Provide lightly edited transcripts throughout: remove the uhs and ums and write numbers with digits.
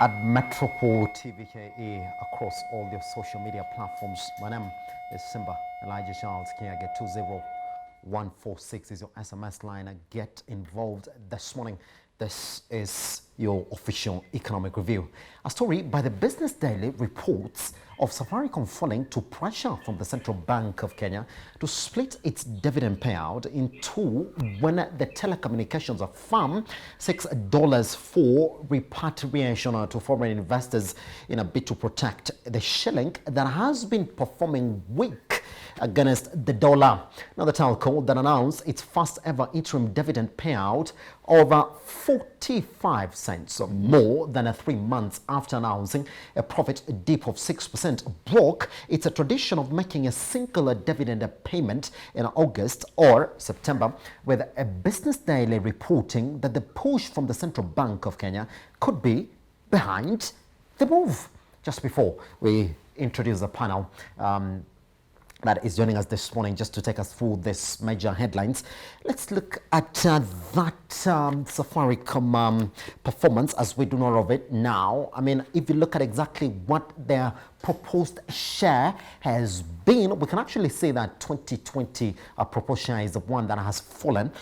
at Metropol TVKE across all your social media platforms. My name is Simba Elijah Charles. Can I get 20146 is your SMS line. Get involved this morning. This is your official economic review. A story by the Business Daily reports of Safaricom falling to pressure from the Central Bank of Kenya to split its dividend payout in two when the telecommunications firm $6 for repatriation to foreign investors in a bid to protect the shilling that has been performing weak against the dollar. Now, the telco that announced its first ever interim dividend payout of 45 cents more than 3 months after announcing a profit dip of 6% broke its tradition of making a single dividend payment in August or September, with a Business Daily reporting that the push from the Central Bank of Kenya could be behind the move. Just before we introduce the panel, that is joining us this morning just to take us through this major headlines. Let's look at that Safaricom performance as we do know of it now. I mean, if you look at exactly what their proposed share has been, we can actually say that 2020 proposed share is the one that has fallen.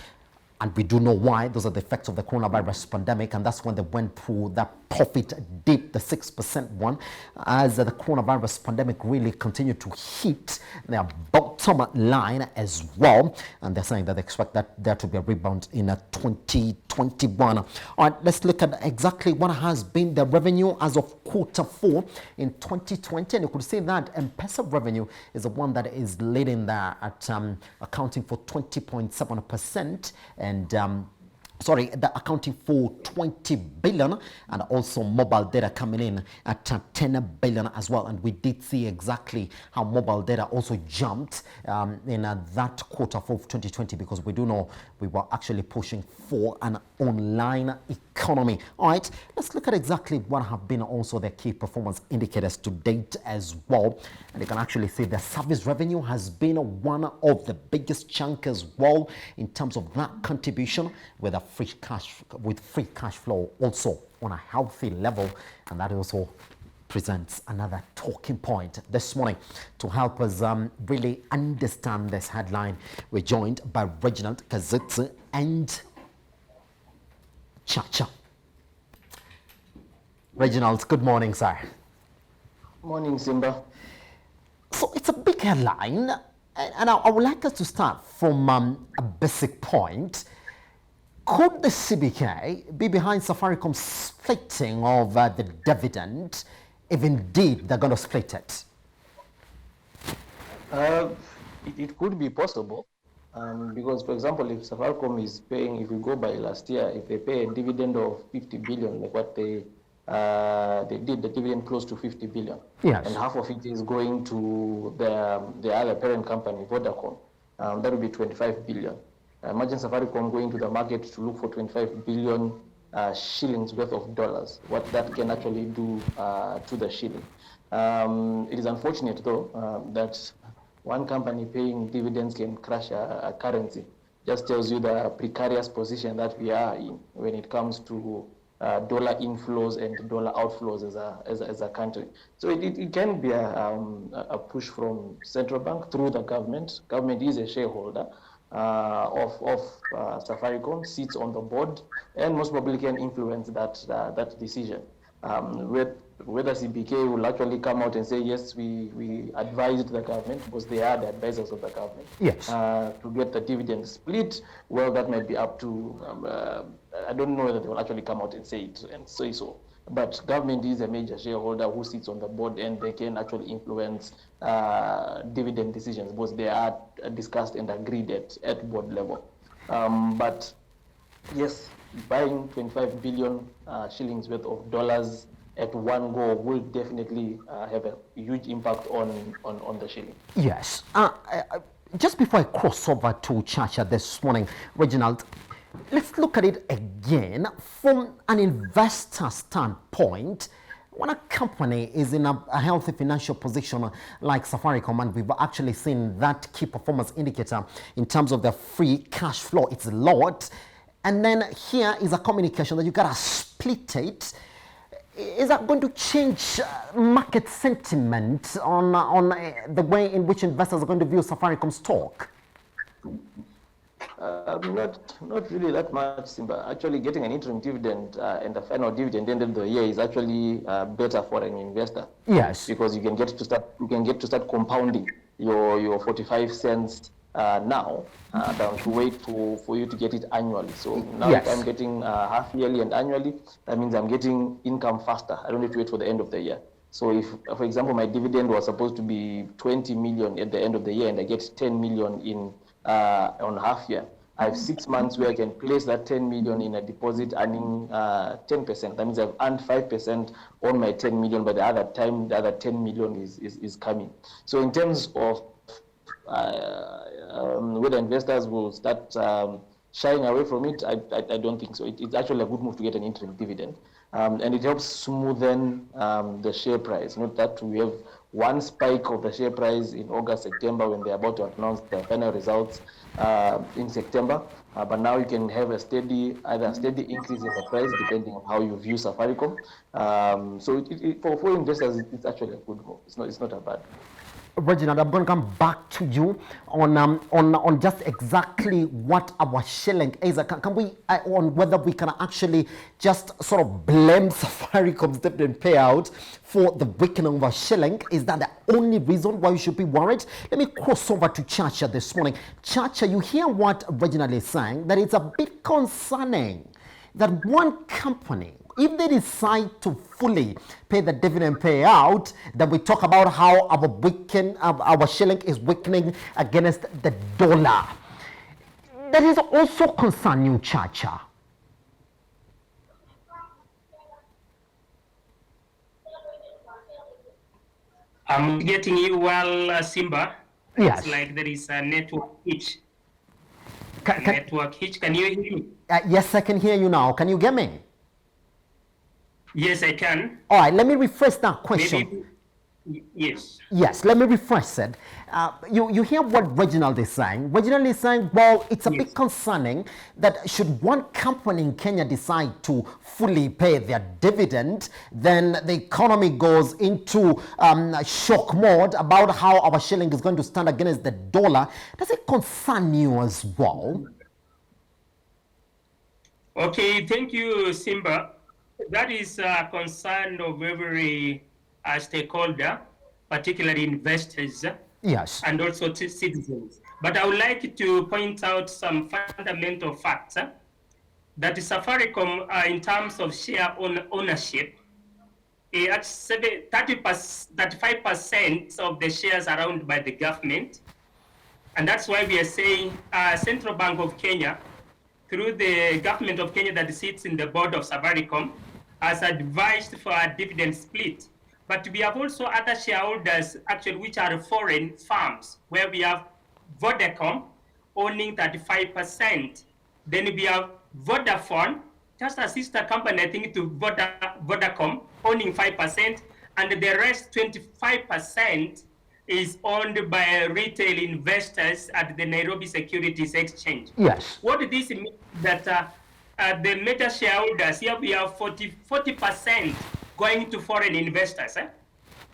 And we do know why. Those are the effects of the coronavirus pandemic, and that's when they went through that profit dip, the 6% one, as the coronavirus pandemic really continued to hit their bottom line as well. And they're saying that they expect that there to be a rebound in 2021. All right, let's look at exactly what has been the revenue as of Q4 in 2020. And you could see that M-Pesa revenue is the one that is leading there at accounting for 20.7%. And accounting for 20 billion, and also mobile data coming in at 10 billion as well. And we did see exactly how mobile data also jumped in that quarter of 2020, because we do know we were actually pushing for an online economy. All right, let's look at exactly what have been also the key performance indicators to date as well. And you can actually see the service revenue has been one of the biggest chunk as well in terms of that contribution, with free cash flow also on a healthy level. And that also presents another talking point this morning. To help us really understand this headline, we're joined by Reginald Kazitsi and Chacha. Reginald, good morning, sir. Morning, Simba. So it's a big headline, and I would like us to start from a basic point. Could the CBK be behind Safaricom's splitting of the dividend, if indeed they're going to split it? It could be possible, because, for example, if Safaricom is paying, if we go by last year, if they pay a dividend of 50 billion, like what they did, the dividend close to 50 billion, yes, and half of it is going to the other parent company, Vodacom, that would be 25 billion. Imagine Safaricom going to the market to look for 25 billion shillings worth of dollars, what that can actually do to the shilling. It is unfortunate, though, that one company paying dividends can crash a currency. Just tells you the precarious position that we are in when it comes to dollar inflows and dollar outflows as a country. So it can be a push from central bank through the government. Government is a shareholder of Safaricom, sits on the board, and most probably can influence that decision. Whether CBK will actually come out and say, yes, we advised the government, because they are the advisors of the government, yes, to get the dividend split, well, that might be up to, I don't know whether they will actually come out and say it and say so. But government is a major shareholder who sits on the board, and they can actually influence dividend decisions, because they are discussed and agreed at board level. But yes, buying 25 billion shillings worth of dollars at one go will definitely have a huge impact on the shilling. Yes. Just before I cross over to Chacha this morning, Reginald, let's look at it again from an investor standpoint. When a company is in a healthy financial position like Safaricom, and we've actually seen that key performance indicator in terms of the free cash flow, it's lowered. And then here is a communication that you gotta split it. Is that going to change market sentiment on the way in which investors are going to view Safaricom stock? Not really that much, Simba. Actually, getting an interim dividend and the final dividend end of the year is actually better for an investor. Yes. Because you can get to start compounding your 45 cents now than to wait for you to get it annually. So now Yes. if I'm getting half yearly and annually, that means I'm getting income faster. I don't need to wait for the end of the year. So if, for example, my dividend was supposed to be 20 million at the end of the year and I get 10 million in on half year, I have 6 months where I can place that 10 million in a deposit earning 10%. That means I've earned 5% on my 10 million, but the other 10 million is coming. So in terms of whether investors will start shying away from it, I don't think so. It's actually a good move to get an interim dividend. And it helps smoothen the share price. Not that we have one spike of the share price in August, September, when they're about to announce their final results in September. But now you can have either a steady increase in the price, depending on how you view Safaricom. So for investors, it's actually a good move. It's not a bad move. Reginald, I'm going to come back to you on just exactly what our shilling is. Can we on whether we can actually just sort of blame Safaricom's dividend payout for the weakening of our shilling? Is that the only reason why we should be worried? Let me cross over to Chacha this morning. Chacha, you hear what Reginald is saying, that it's a bit concerning that one company, if they decide to fully pay the dividend payout, then we talk about how our shilling is weakening against the dollar. That is also concerning, Chacha. I'm getting you well, Simba. Yes. It's like there is a network hitch. Network hitch. Can you hear me? Yes, I can hear you now. Can you get me? Yes, I can. All right, let me rephrase that question. Yes. Yes, let me rephrase it. You hear what Reginald is saying. Reginald is saying, well, it's a bit concerning that should one company in Kenya decide to fully pay their dividend, then the economy goes into shock mode about how our shilling is going to stand against the dollar. Does it concern you as well? Okay, thank you, Simba. That is a concern of every stakeholder, particularly investors, yes, and also citizens. But I would like to point out some fundamental facts that Safaricom, in terms of share ownership, at 35% of the shares are owned by the government. And that's why we are saying Central Bank of Kenya, through the government of Kenya that sits in the board of Safaricom, has advised for a dividend split. But we have also other shareholders, actually, which are foreign firms, where we have Vodacom owning 35%. Then we have Vodafone, just a sister company, I think, to Vodacom, owning 5%, and the rest, 25%, is owned by retail investors at the Nairobi Securities Exchange. Yes. What this means that the major shareholders, here we have 40% going to foreign investors,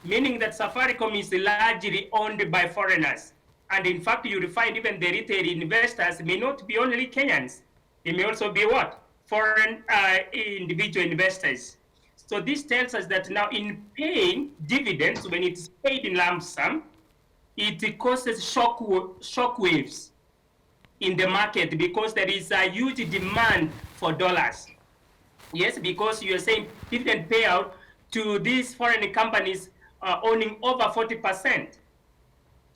meaning that Safaricom is largely owned by foreigners. And in fact, you will find even the retail investors may not be only Kenyans. They may also be what? Foreign individual investors. So this tells us that now in paying dividends, when it's paid in lump sum, it causes shock waves in the market because there is a huge demand for dollars. Yes, because you are saying dividend payout to these foreign companies owning over 40%,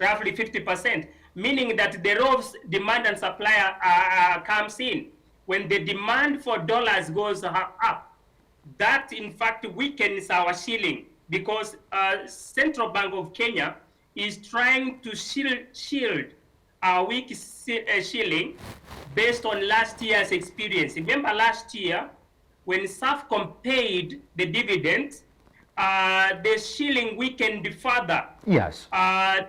roughly 50%, meaning that the raw demand and supply comes in. When the demand for dollars goes up, that in fact weakens our shilling because Central Bank of Kenya is trying to shield our weak shilling based on last year's experience. Remember last year when Safaricom paid the dividends, the shilling weakened further. Yes. To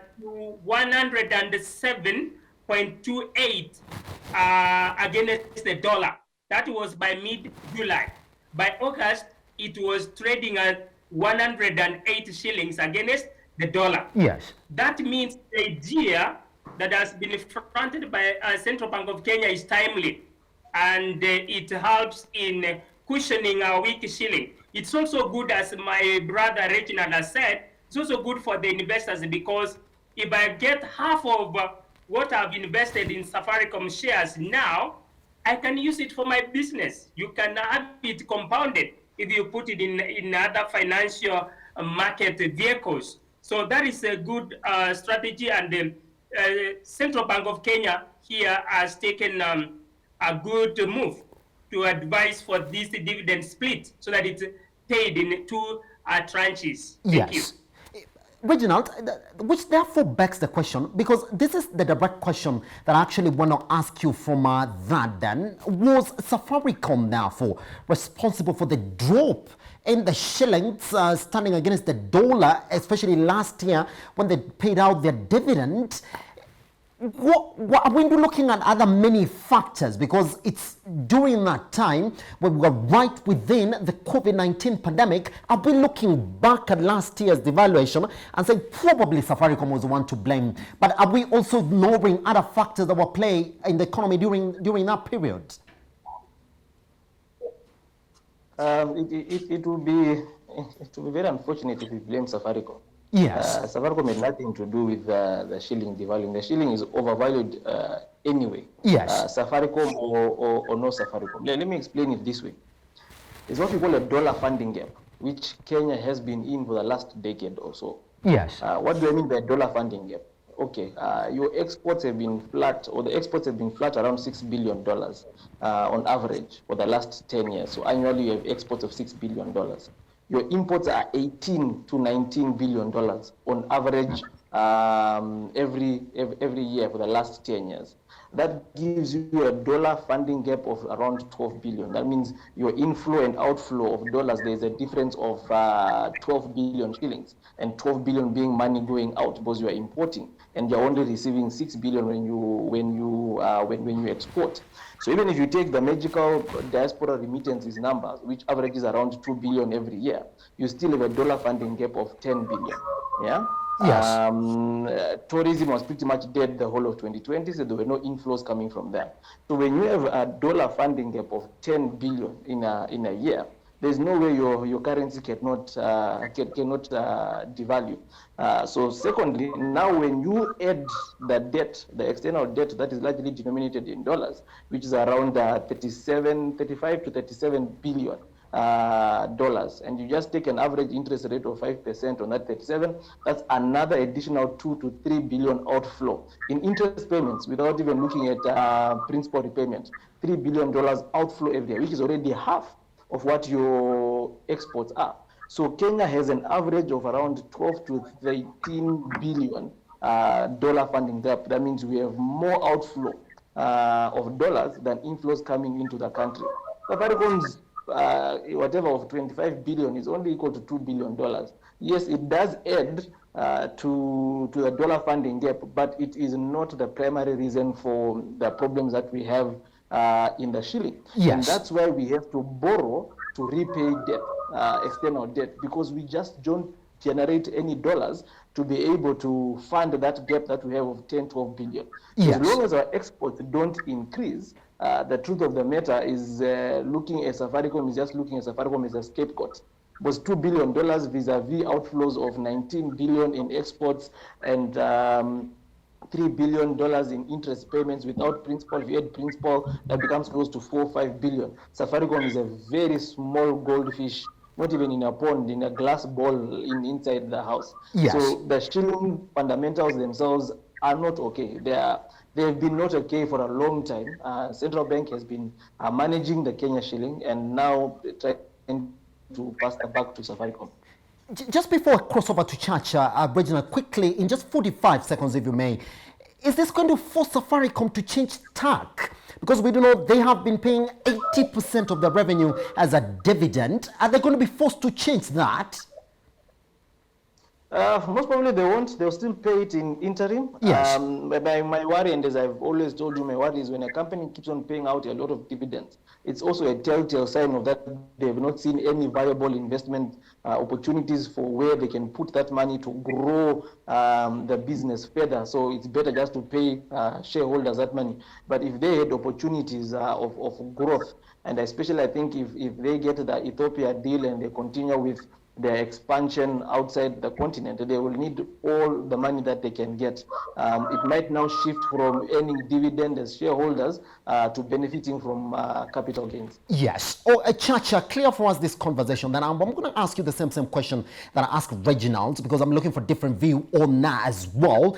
107.28 against the dollar. That was by mid-July. By August, it was trading at 108 shillings against the dollar. Yes. That means the idea that has been fronted by Central Bank of Kenya is timely, and it helps in cushioning our weak shilling. It's also good, as my brother Reginald has said, it's also good for the investors, because if I get half of what I've invested in Safaricom shares now, I can use it for my business. You can have it compounded if you put it in other financial market vehicles. So that is a good strategy, and the Central Bank of Kenya here has taken a good move to advise for this dividend split so that it's paid in two tranches. Thank you. Yes. Reginald, which therefore begs the question, because this is the direct question that I actually want to ask you from that then. Was Safaricom therefore responsible for the drop in the shillings standing against the dollar, especially last year when they paid out their dividend? When you're looking at other many factors, because it's during that time when we were right within the COVID-19 pandemic, are we looking back at last year's devaluation and saying probably Safaricom was the one to blame? But are we also ignoring other factors that were playing in the economy during that period? It would be very unfortunate if we blame Safaricom. Yes. Safaricom had nothing to do with the shilling devaluing. The shilling is overvalued anyway. Yes. Safaricom or no Safaricom. Let me explain it this way. It's what we call a dollar funding gap, which Kenya has been in for the last decade or so. Yes. What do I mean by dollar funding gap? Okay, your exports have been flat, or the exports have been flat around $6 billion on average for the last 10 years. So annually you have exports of $6 billion. Your imports are 18 to 19 billion dollars on average every year for the last 10 years. That gives you a dollar funding gap of around 12 billion. That means your inflow and outflow of dollars, there's a difference of 12 billion shillings, and 12 billion being money going out because you are importing, and you're only receiving 6 billion when you export. So even if you take the magical diaspora remittances numbers, which averages around 2 billion every year, you still have a dollar funding gap of 10 billion. Yeah. Yes. Tourism was pretty much dead the whole of 2020, so there were no inflows coming from there. So when you have a dollar funding gap of 10 billion in a year, there's no way your currency cannot devalue. So secondly, now when you add the debt, the external debt that is largely denominated in dollars, which is around 35 to 37 billion dollars, and you just take an average interest rate of 5% on that 37, that's another additional 2 to 3 billion outflow in interest payments without even looking at principal repayment. $3 billion outflow every year, which is already half of what your exports are. So Kenya has an average of around 12 to 13 billion dollar funding gap. That means we have more outflow of dollars than inflows coming into the country. Safaricom's whatever of 25 billion is only equal to $2 billion. Yes, it does add to the dollar funding gap, but it is not the primary reason for the problems that we have in the shilling. Yes. And that's why we have to borrow to repay debt, external debt, because we just don't generate any dollars to be able to fund that gap that we have of 10, 12 billion. Yes. As long as our exports don't increase, the truth of the matter is looking at Safaricom is just looking at Safaricom as a scapegoat. Was $2 billion vis-a-vis outflows of 19 billion in exports and $3 billion in interest payments without principal. If you add principal, that becomes close to 4 or 5 billion. Safaricom is a very small goldfish, not even in a pond, in a glass bowl inside the house. Yes. So the shilling fundamentals themselves are not okay. They have been not okay for a long time. Central Bank has been managing the Kenya shilling and now trying to pass the back to Safaricom. Just before I cross over to Church, Reginald, quickly, in just 45 seconds, if you may, is this going to force Safaricom to change tack? Because we do know they have been paying 80% of the revenue as a dividend. Are they going to be forced to change that? Most probably they won't. They'll still pay it in interim. Yes. My worry, and as I've always told you, my worry is when a company keeps on paying out a lot of dividends, it's also a telltale sign of that they have not seen any viable investment opportunities for where they can put that money to grow the business further. So it's better just to pay shareholders that money. But if they had opportunities of growth, and especially I think if they get the Ethiopia deal and they continue with their expansion outside the continent, they will need all the money that they can get. It might now shift from earning dividend as shareholders to benefiting from capital gains. Yes. Oh, Chacha, clear for us this conversation. Then I'm going to ask you the same question that I asked Reginald, because I'm looking for different view on that as well.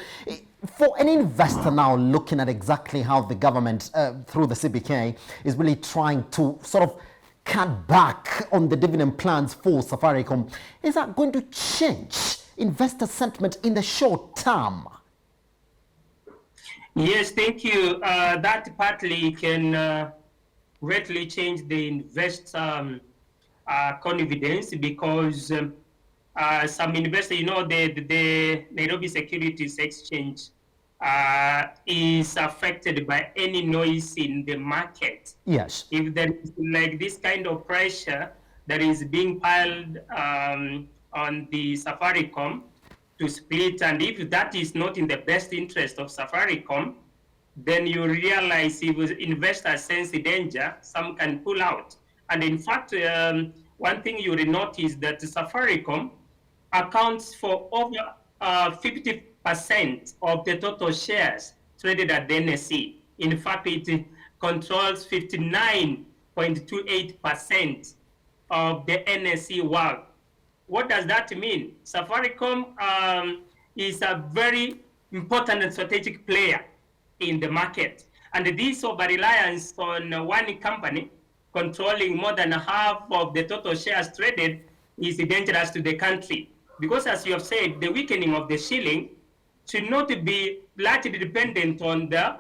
For an investor now looking at exactly how the government, through the CBK, is really trying to sort of cut back on the dividend plans for Safaricom, is that going to change investor sentiment in the short term? Yes, thank you. That partly can greatly change the investor confidence, because some investors, the Nairobi Securities Exchange is affected by any noise in the market. Yes. If there is like this kind of pressure that is being piled on the Safaricom to split, and if that is not in the best interest of Safaricom, then you realize if investors sense the danger, some can pull out. And in fact, one thing you will notice that Safaricom accounts for over 50% of the total shares traded at the NSE. In fact, it controls 59.28% of the NSE world. What does that mean? Safaricom is a very important and strategic player in the market. And this over-reliance on one company controlling more than half of the total shares traded is dangerous to the country. Because as you have said, the weakening of the shilling should not be largely dependent on the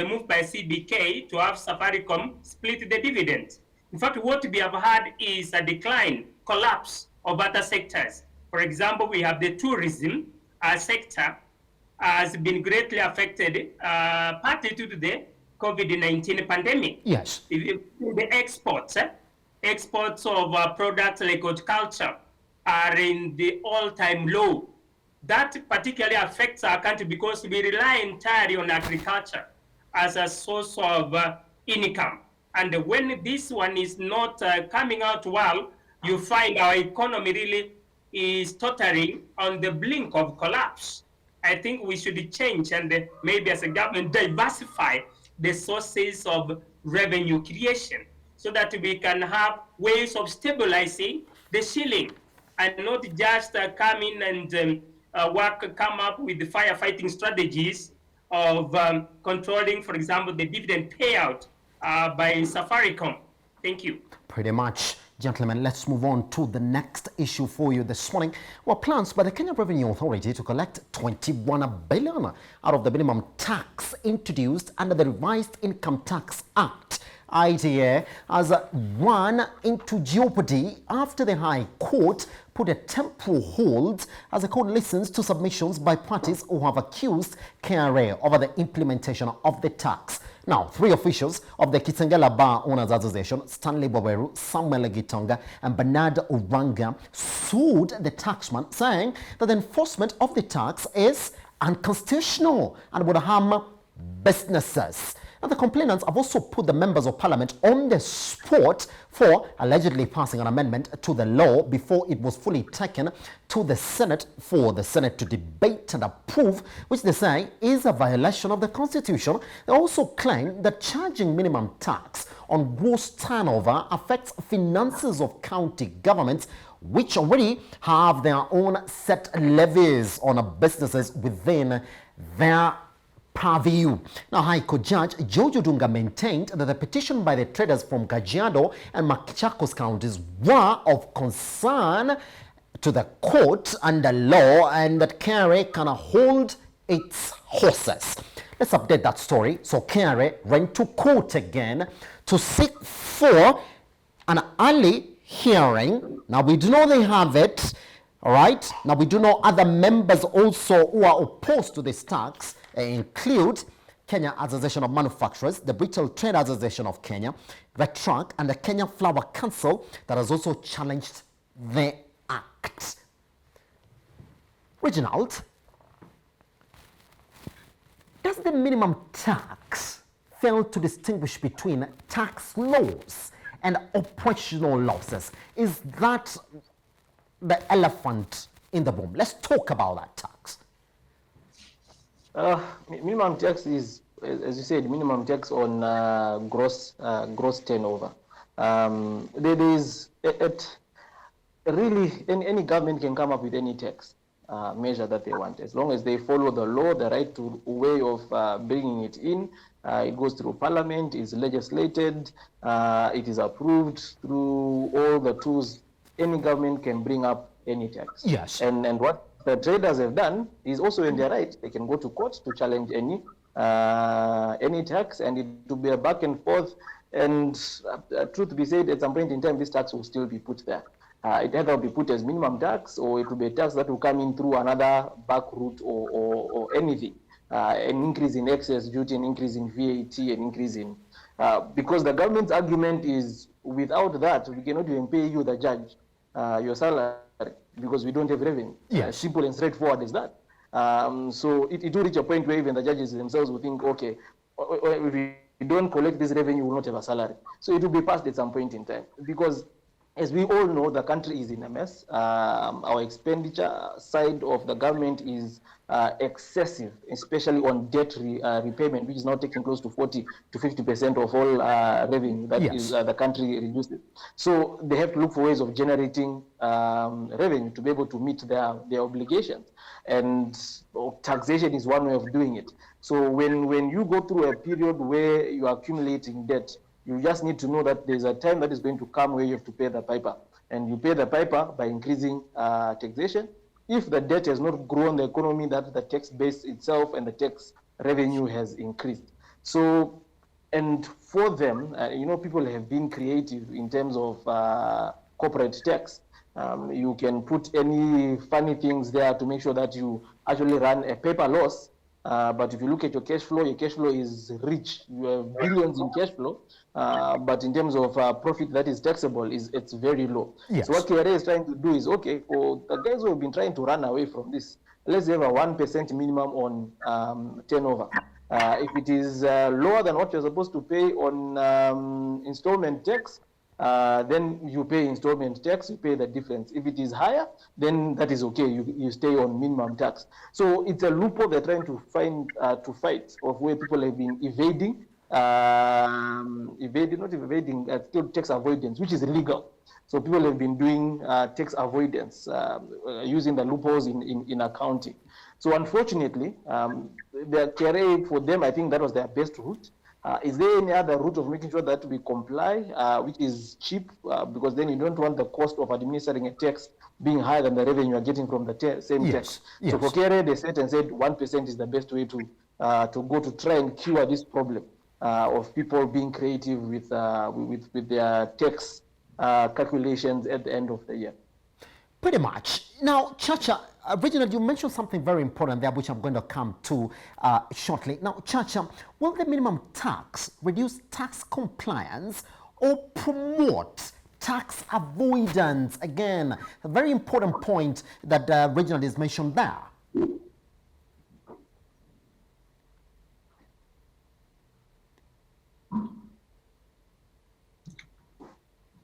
move by CBK to have Safaricom split the dividends. In fact, what we have had is a decline, collapse of other sectors. For example, we have the tourism sector has been greatly affected, partly due to the COVID-19 pandemic. Yes. The exports of products like horticulture are in the all-time low. That particularly affects our country because we rely entirely on agriculture as a source of income. And when this one is not coming out well, you find our economy really is tottering on the blink of collapse. I think we should change and maybe as a government diversify the sources of revenue creation so that we can have ways of stabilizing the shilling and not just come in and come up with the firefighting strategies of controlling, for example, the dividend payout by Safaricom. Thank you. Pretty much. Gentlemen, let's move on to the next issue for you this morning. Well, plans by the Kenya Revenue Authority to collect 21 billion out of the minimum tax introduced under the Revised Income Tax Act ITA has run into jeopardy after the High Court put a temporal hold as the court listens to submissions by parties who have accused KRA over the implementation of the tax. Now, 3 officials of the Kitengela Bar Owners Association, Stanley Boberu, Samuel Gitonga, and Bernard Uranga, sued the taxman, saying that the enforcement of the tax is unconstitutional and would harm businesses. Now, the complainants have also put the members of parliament on the spot for allegedly passing an amendment to the law before it was fully taken to the Senate for the Senate to debate and approve, which they say is a violation of the Constitution. They also claim that charging minimum tax on gross turnover affects finances of county governments, which already have their own set levies on businesses within their purview. Now, High Court Judge George Odunga maintained that the petition by the traders from Kajiado and Machakos counties were of concern to the court under law and that KRA can hold its horses. Let's update that story. So KRA went to court again to seek for an early hearing. Now, we do know they have it All right. Now, we do know other members also who are opposed to this tax include Kenya Association of Manufacturers, the Retail Trade Association of Kenya, RETRAC, and the Kenya Flour Council that has also challenged the act. Reginald, does the minimum tax fail to distinguish between tax laws and operational losses? Is that the elephant in the room? Let's talk about that tax. Minimum tax is, as you said, minimum tax on gross turnover. There is really any government can come up with any tax measure that they want, as long as they follow the law, the right to way of bringing it in. It goes through parliament, is legislated, it is approved through all the tools. Any government can bring up any tax. Yes. And what the traders have done is also in their right. They can go to court to challenge any tax, and it will be a back and forth. And truth be said, at some point in time, this tax will still be put there. It either will be put as minimum tax, or it will be a tax that will come in through another back route or anything. An increase in excess duty, an increase in VAT, an increase in... because the government's argument is, without that, we cannot even pay you, the judge, your salary, because we don't have revenue. Yes. Simple and straightforward as that. So it will reach a point where even the judges themselves will think, okay, if we don't collect this revenue, we will not have a salary. So it will be passed at some point in time, because as we all know, the country is in a mess. Our expenditure side of the government is excessive, especially on debt repayment, which is now taking close to 40 to 50% of all revenue that Yes. is the country reduces. So they have to look for ways of generating revenue to be able to meet their obligations. And taxation is one way of doing it. So when you go through a period where you are accumulating debt, you just need to know that there's a time that is going to come where you have to pay the piper. And you pay the piper by increasing taxation. If the debt has not grown the economy, that the tax base itself and the tax revenue has increased. So, and for them, people have been creative in terms of corporate tax. You can put any funny things there to make sure that you actually run a paper loss. But if you look at your cash flow is rich. You have billions in cash flow, but in terms of profit that is taxable, it's very low. Yes. So what KRA is trying to do is, okay, for the guys who have been trying to run away from this, let's have a 1% minimum on turnover. If it is lower than what you're supposed to pay on installment tax, then you pay installment tax, you pay the difference. If it is higher, then that is okay, you stay on minimum tax. So it's a loophole they're trying to fight of where people have been evading, still tax avoidance, which is illegal. So people have been doing tax avoidance using the loopholes in accounting. So unfortunately, the KRA, for them, I think that was their best route. Is there any other route of making sure that we comply, which is cheap, because then you don't want the cost of administering a tax being higher than the revenue you're getting from the same Yes, tax. yes. So for KRA, they said 1% is the best way to go to try and cure this problem of people being creative with their tax calculations at the end of the year. Pretty much. Now, Chacha, Reginald, you mentioned something very important there, which I'm going to come to shortly. Now, Chacha, will the minimum tax reduce tax compliance or promote tax avoidance? Again, a very important point that Reginald has mentioned there.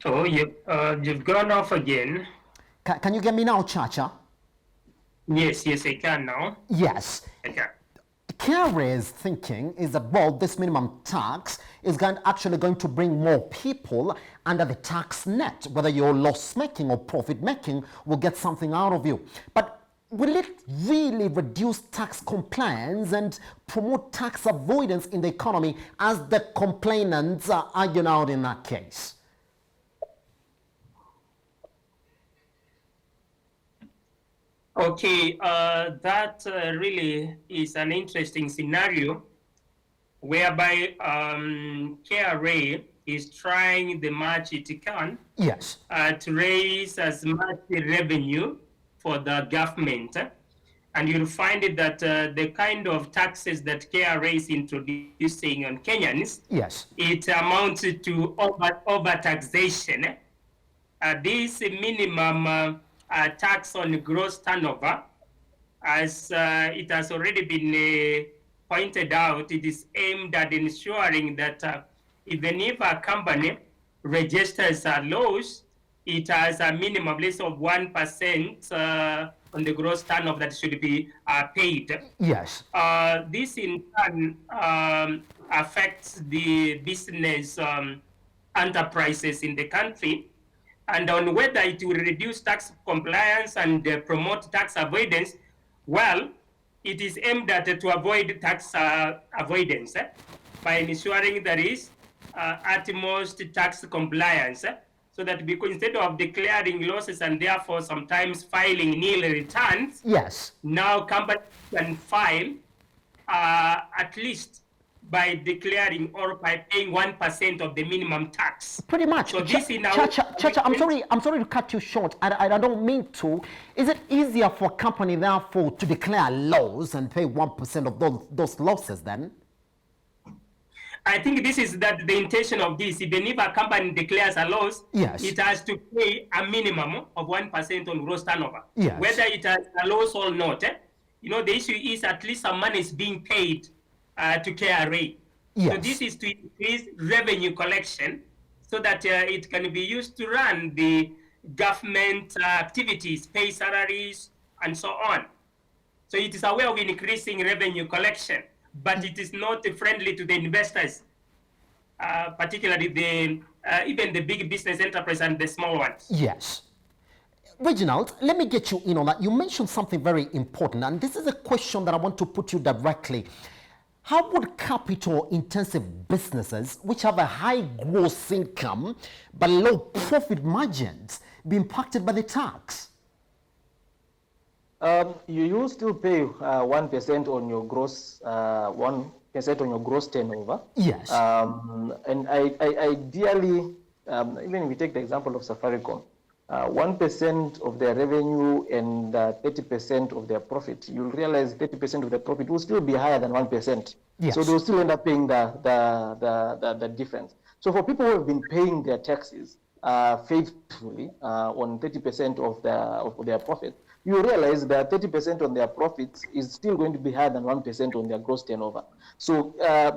Oh, you've gone off again. Can you get me now, Chacha? Yes, I can now. Yes. I can. KRA's thinking is that, well, this minimum tax is actually going to bring more people under the tax net. Whether you're loss-making or profit-making, will get something out of you. But will it really reduce tax compliance and promote tax avoidance in the economy, as the complainants are arguing out in that case? Okay, that really is an interesting scenario whereby KRA is trying the much it can Yes. to raise as much revenue for the government. And you'll find it that the kind of taxes that KRA is introducing on Kenyans, Yes. it amounts to overtaxation. This minimum tax on gross turnover, as it has already been pointed out, it is aimed at ensuring that even if a company registers a loss, it has a minimum less of 1% on the gross turnover that should be paid. Yes. This in turn affects the business enterprises in the country, and on whether it will reduce tax compliance and promote tax avoidance. Well, it is aimed at to avoid tax avoidance by ensuring there is utmost tax compliance, so that because instead of declaring losses and therefore sometimes filing nil returns, Yes. now companies can file at least by declaring or by paying 1% of the minimum tax. Pretty much. So this in our Chacha, I'm sorry to cut you short. I don't mean to. Is it easier for a company therefore to declare loss and pay 1% of those losses then? I think this is that the intention of this. Even if a company declares a loss, yes, it has to pay a minimum of 1% on gross turnover. Yes. Whether it has a loss or not. You know, the issue is at least some money is being paid to KRA. Yes. So this is to increase revenue collection so that it can be used to run the government activities, pay salaries, and so on. So it is a way of increasing revenue collection, but it is not friendly to the investors, particularly even the big business enterprise and the small ones. Yes. Reginald, let me get you in on that. You mentioned something very important, and this is a question that I want to put you directly. How would capital-intensive businesses, which have a high gross income but low profit margins, be impacted by the tax? You still pay 1% on your gross 1% on your gross turnover. Yes. And ideally, even if we take the example of Safaricom, 1% of their revenue and 30% of their profit, you'll realize 30% of their profit will still be higher than 1%. Yes. So they'll still end up paying the difference. So for people who have been paying their taxes faithfully on 30% of their profit, you realize that 30% on their profits is still going to be higher than 1% on their gross turnover. So,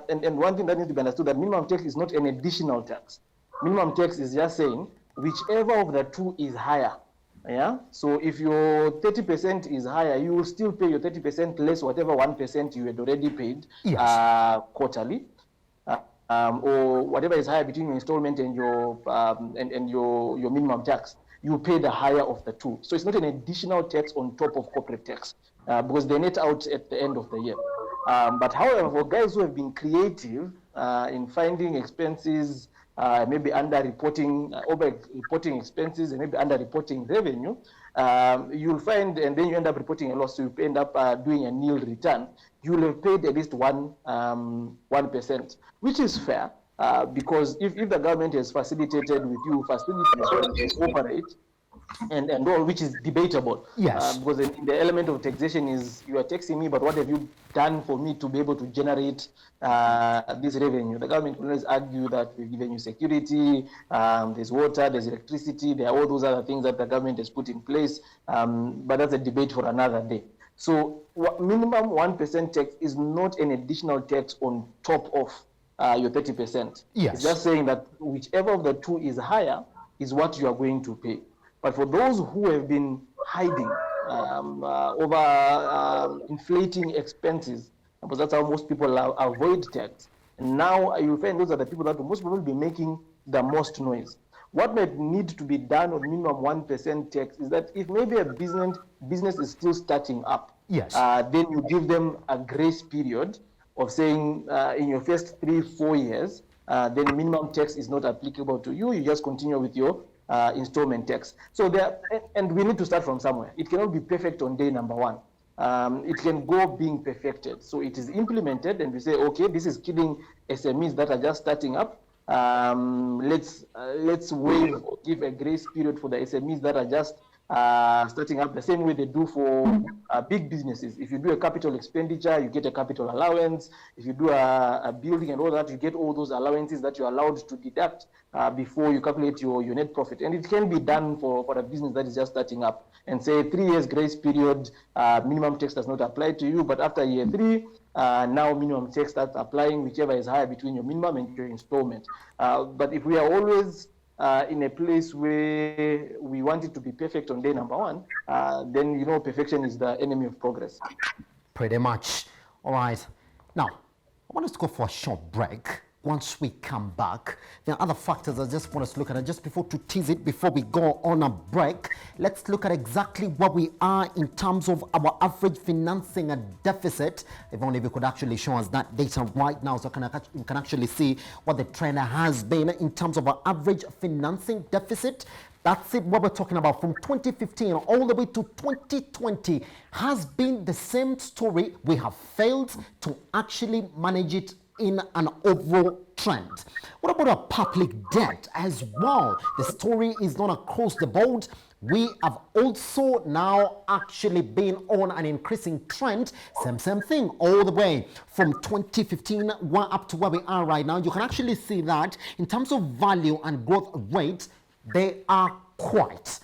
and one thing that needs to be understood, that minimum tax is not an additional tax. Minimum tax is just saying whichever of the two is higher. Yeah. So if your 30% is higher, you will still pay your 30% less whatever 1% you had already paid. Yes. Quarterly. Or whatever is higher between your installment and your minimum tax, you pay the higher of the two. So it's not an additional tax on top of corporate tax because they net out at the end of the year. But however, for guys who have been creative in finding expenses, maybe under-reporting, over-reporting expenses, and maybe under-reporting revenue, you'll find, and then you end up reporting a loss, so you end up doing a nil return. You'll have paid at least 1%, which is fair, because if the government has facilitated with you, facilitated to operate, and all, which is debatable. Yes. Because the element of taxation is you are taxing me, but what have you done for me to be able to generate this revenue? The government can always argue that we've given you security, there's water, there's electricity, there are all those other things that the government has put in place, but that's a debate for another day. So minimum 1% tax is not an additional tax on top of your 30%. Yes. It's just saying that whichever of the two is higher is what you are going to pay. But for those who have been hiding over inflating expenses, because that's how most people avoid tax, and now you find those are the people that will most probably be making the most noise. What might need to be done on minimum 1% tax is that if maybe a business is still starting up, yes, then you give them a grace period of saying in your first 3-4 years, then minimum tax is not applicable to you. You just continue with your installment tax. So and we need to start from somewhere. It cannot be perfect on day number one. It can go being perfected. So it is implemented, and we say, okay, this is killing SMEs that are just starting up. Let's waive or give a grace period for the SMEs that are just starting up the same way they do for big businesses. If you do a capital expenditure, you get a capital allowance. If you do a building and all that, you get all those allowances that you're allowed to deduct before you calculate your net profit. And it can be done for a business that is just starting up. And say 3 years grace period, minimum tax does not apply to you, but after year 3, now minimum tax starts applying, whichever is higher between your minimum and your installment. But if we are always in a place where we want it to be perfect on day number 1, then you know perfection is the enemy of progress. Pretty much. All right. Now, I want us to go for a short break. Once we come back, there are other factors I just want us to look at. And just before to tease it, before we go on a break, let's look at exactly where we are in terms of our average financing deficit. If only we could actually show us that data right now, so we can actually see what the trend has been in terms of our average financing deficit. That's it, what we're talking about from 2015 all the way to 2020 has been the same story. We have failed to actually manage it in an overall trend. What about our public debt as well? The story is not across the board. We have also now actually been on an increasing trend. Same thing all the way from 2015 up to where we are right now. You can actually see that in terms of value and growth rate, they are quite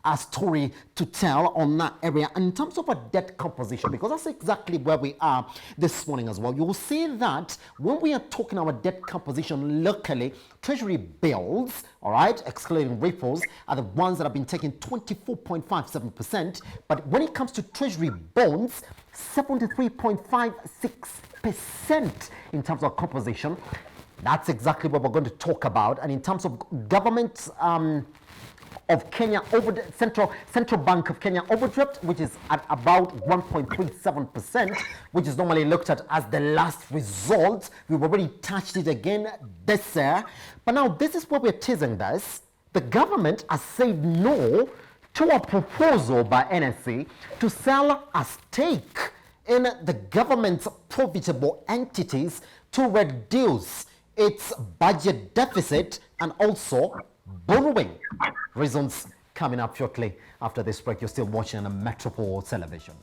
a story to tell on that area. And in terms of a debt composition, because that's exactly where we are this morning as well, you will see that when we are talking our debt composition locally, treasury bills, all right, excluding repos, are the ones that have been taking 24.57%. But when it comes to treasury bonds, 73.56% in terms of composition. That's exactly what we're going to talk about. And in terms of government of Kenya, Central Bank of Kenya overdraft, which is at about 1.37%, which is normally looked at as the last result. We've already touched it again this year. But now this is what we're teasing this. The government has said no to a proposal by NSC to sell a stake in the government's profitable entities to reduce its budget deficit and also borrowing. Reasons coming up shortly after this break. You're still watching Metropol television.